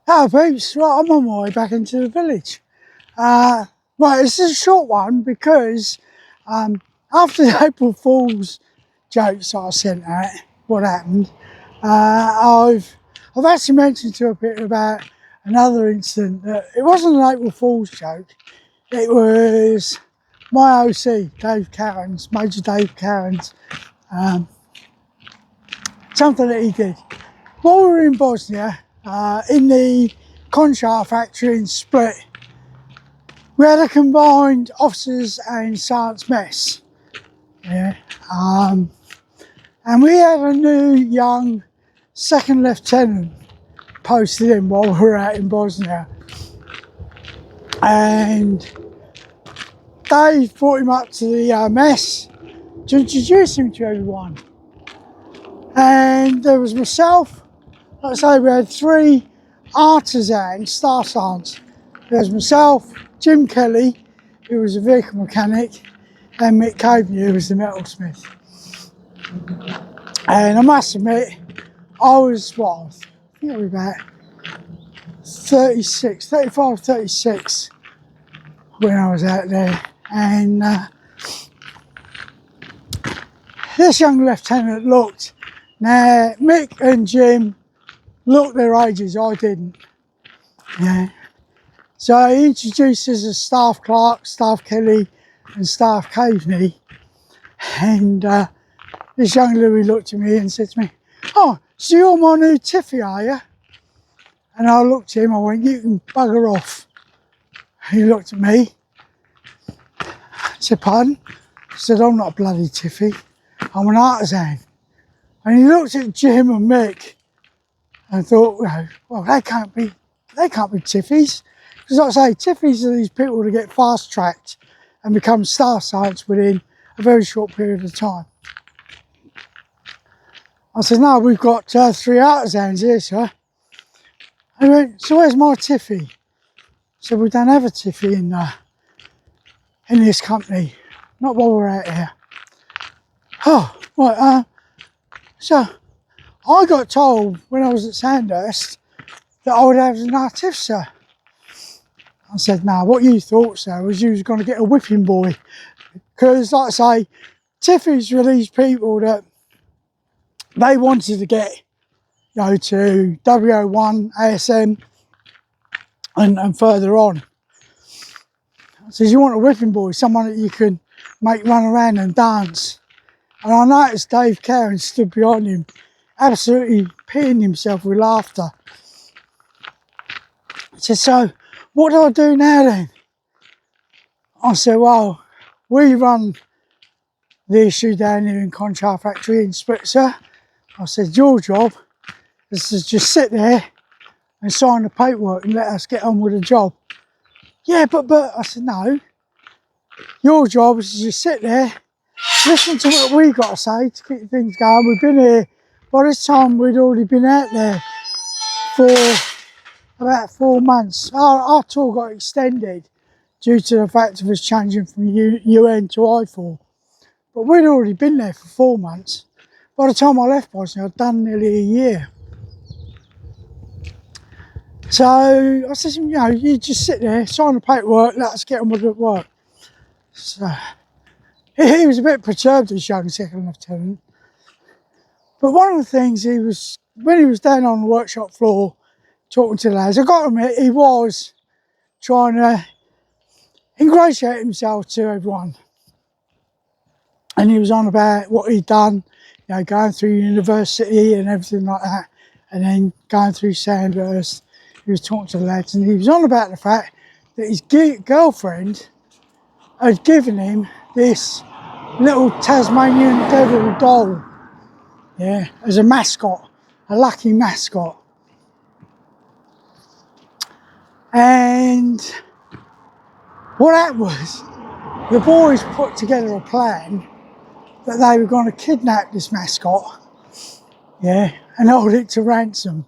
Hello peeps, right, I'm on my way back into the village. Right, this is a short one because after the April Fool's jokes I sent out, what happened, I've actually mentioned to a bit about another incident that it wasn't an April Fool's joke, it was my OC, Dave Carron's, Major Dave Carron's, something that he did. While we were in Bosnia, in the conchar factory in Split, we had a combined officers and sergeants mess. Yeah. And we had a new young second lieutenant posted in while we were out in Bosnia. And Dave brought him up to the mess to introduce him to everyone. And there was myself, like I say, we had three artisan staff sergeants. There was myself, Jim Kelly, who was a vehicle mechanic, and Mick Caveney, who was the metalsmith. And I must admit, I was, I think I was about 35, 36 when I was out there. And this young lieutenant looked, now Mick and Jim looked their ages, I didn't. Yeah. So he introduced us as Staff Clark, Staff Kelly and Staff Caveney. And this young Louis looked at me and said to me, "Oh, so you're my new Tiffy, are you?" And I looked at him, I went, "You can bugger off." He looked at me, I said, "Pardon?" I said, "I'm not a bloody Tiffy, I'm an artisan." And he looked at Jim and Mick and thought, well, they can't be Tiffys. Because like I say, Tiffys are these people that get fast-tracked and become staff sergeants within a very short period of time. I said, "No, we've got 3 artisans here, sir." He went, "So where's my Tiffy?" I said, "We don't have a Tiffy in this company, not while we're out here." "Oh, right, so I got told when I was at Sandhurst that I would have an artif, sir." I said, "No, what you thought, sir, was you was going to get a whipping boy." Because, like I say, Tiffys were these people that they wanted to get, to WO1, ASM, and further on. I said, "You want a whipping boy, someone that you can make run around and dance." And I noticed Dave Carron stood behind him, absolutely peeing himself with laughter. He said, "So, what do I do now then?" I said, "Well, we run the issue down here in Conchar Factory in Split, sir." I said, "Your job is to just sit there and sign the paperwork and let us get on with the job." "Yeah, but," I said, "No. Your job is to just sit there, listen to what we got to say to keep things going. We've been here, by this time we'd already been out there for about 4 months. Our tour got extended due to the fact of us changing from UN to I4. But we'd already been there for 4 months. By the time I left Bosnia, I'd done nearly a year. So I said to him, you just sit there, sign the paperwork, let us get on with the work." So he was a bit perturbed, this young second lieutenant. But one of the things when he was down on the workshop floor talking to the lads, I got to admit, he was trying to ingratiate himself to everyone. And he was on about what he'd done, going through university and everything like that, and then going through Sandhurst. He was talking to the lads, and he was on about the fact that his girlfriend had given him this little Tasmanian devil doll, as a mascot, a lucky mascot. And what happened was, the boys put together a plan that they were going to kidnap this mascot, and hold it to ransom,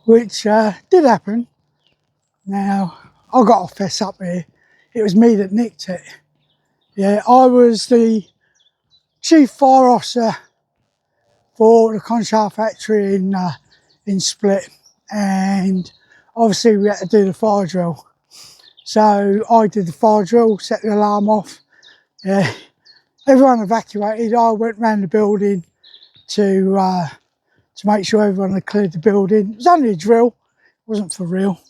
which did happen. Now, I've got to fess up here, it was me that nicked it. I was the chief fire officer for the Conchar factory in Split, and obviously we had to do the fire drill. So I did the fire drill, set the alarm off. Yeah, everyone evacuated. I went round the building to make sure everyone had cleared the building. It was only a drill, it wasn't for real.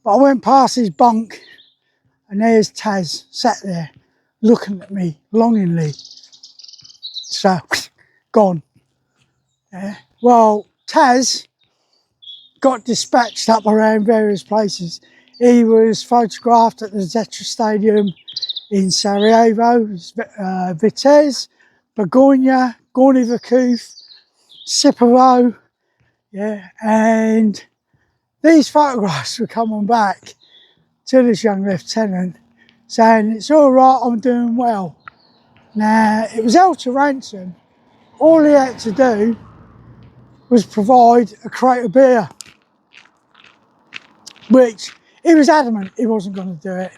But I went past his bunk, and there's Taz sat there looking at me longingly. So, gone. Yeah. Well, Taz got dispatched up around various places. He was photographed at the Zetra Stadium in Sarajevo, Vitez, Begonia, Gorny Vakuf, Siparovo, yeah, and these photographs were coming back to this young lieutenant saying, "It's all right, I'm doing well." Now, it was held to ransom. All he had to do was provide a crate of beer, which he was adamant he wasn't going to do it.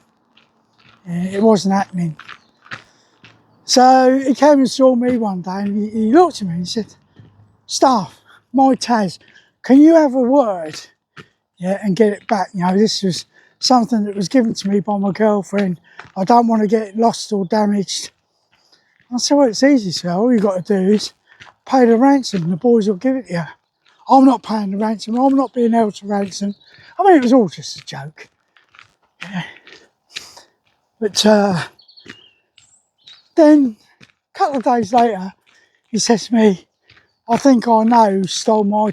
It wasn't happening. So he came and saw me one day, and he looked at me and he said, "Staff, my Taz, can you have a word, yeah, and get it back? You know, this was something that was given to me by my girlfriend. I don't want to get it lost or damaged." I said, "Well, it's easy, sir. All you've got to do is pay the ransom and the boys will give it to you." "I'm not paying the ransom. I'm not being held to ransom." I mean, it was all just a joke. Yeah. But then, a couple of days later, he says to me, "I think I know who stole my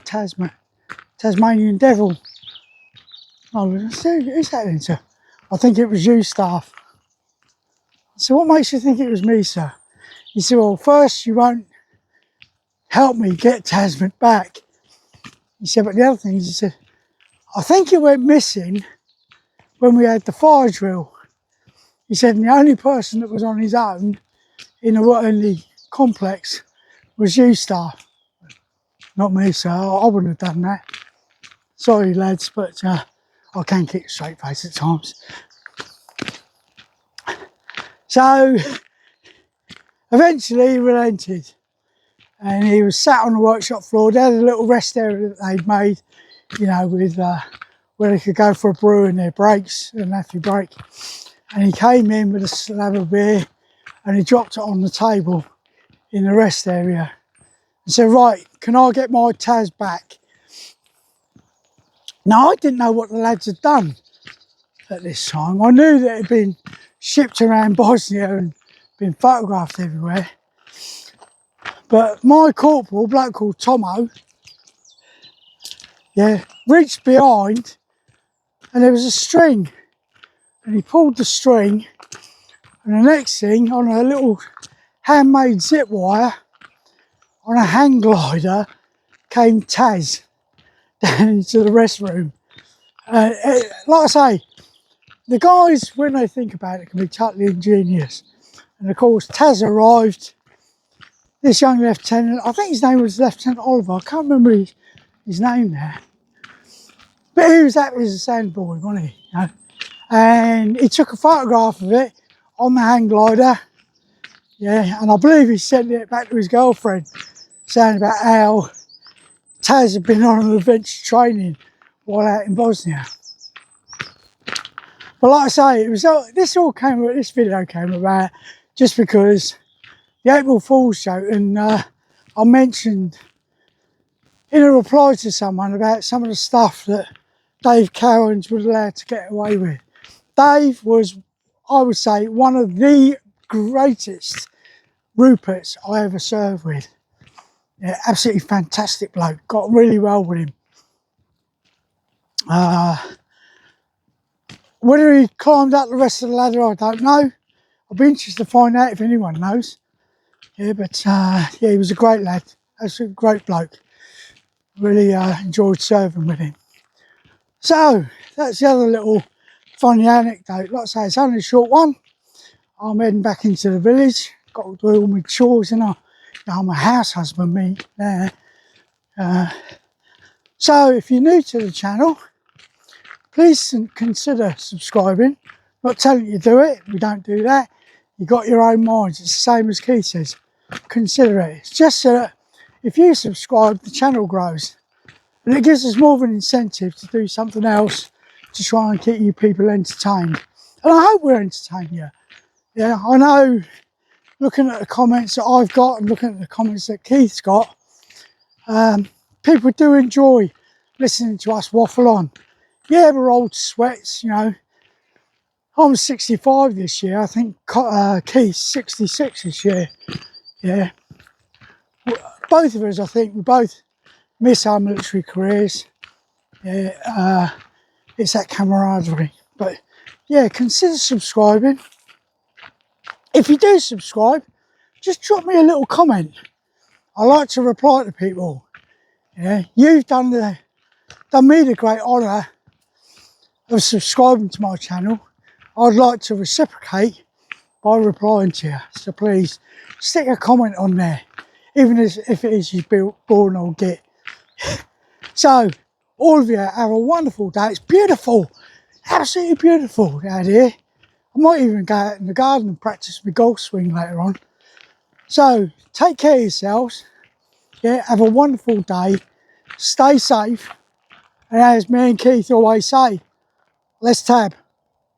Tasmanian devil." I said, "Who's that then, sir?" "I think it was you, staff." I said, "What makes you think it was me, sir?" He said, "Well, first you won't help me get Tasman back." He said, "But the other thing is," he said, "I think it went missing when we had the fire drill." He said, "And the only person that was on his own in the complex was you, staff." "Not me, sir. I wouldn't have done that. Sorry, lads, but I can keep a straight face at times." So eventually he relented, and he was sat on the workshop floor. They had a little rest area that they'd made, you know, with where they could go for a brew in their breaks, a nappy break. And he came in with a slab of beer and he dropped it on the table in the rest area and said, "Right, can I get my Taz back?" Now, I didn't know what the lads had done at this time. I knew that it had been shipped around Bosnia and been photographed everywhere. But my corporal, a bloke called Tomo, yeah, reached behind and there was a string. And he pulled the string, and the next thing, on a little handmade zip wire, on a hang glider, came Taz down into the restroom. Like I say, the guys, when they think about it, can be totally ingenious. And of course, Taz arrived. This young lieutenant, I think his name was Lieutenant Oliver, I can't remember his name there. But he was happy as a sandboy, wasn't he? You know? And he took a photograph of it on the hang glider. Yeah, and I believe he sent it back to his girlfriend, saying about how Taz had been on an adventure training while out in Bosnia. But like I say, it was this video came about just because the April Fool's joke, and I mentioned in a reply to someone about some of the stuff that Dave Cowans was allowed to get away with. Dave was, I would say, one of the greatest Ruperts I ever served with. Yeah, absolutely fantastic bloke. Got really well with him. Whether he climbed up the rest of the ladder, I don't know. I'll be interested to find out if anyone knows. Yeah, but yeah, he was a great lad. Absolutely great bloke. Really enjoyed serving with him. So that's the other little funny anecdote. Like I say, it's only a short one. I'm heading back into the village. Got to do all my chores, and I'm a house husband, me there. So if you're new to the channel, please consider subscribing. Not telling you to do it, we don't do that. You got your own minds. It's the same as Keith says. Consider it. It's just so that if you subscribe, the channel grows. And it gives us more of an incentive to do something else to try and keep you people entertained. And I hope we're entertaining you. Yeah, I know, looking at the comments that I've got and looking at the comments that Keith's got, people do enjoy listening to us waffle on. Yeah, we're old sweats, you know. I'm 65 this year. I think Keith's 66 this year. Yeah. Both of us, I think, we both miss our military careers. Yeah, it's that camaraderie. But yeah, consider subscribing. If you do subscribe, just drop me a little comment. I like to reply to people. Yeah, you've done me the great honour of subscribing to my channel. I'd like to reciprocate by replying to you. So please stick a comment on there, even if it is you boring old git. So all of you have a wonderful day. It's beautiful, absolutely beautiful out here. I might even go out in the garden and practice my golf swing later on. So take care of yourselves. Yeah, have a wonderful day. Stay safe. And as me and Keith always say, let's tab.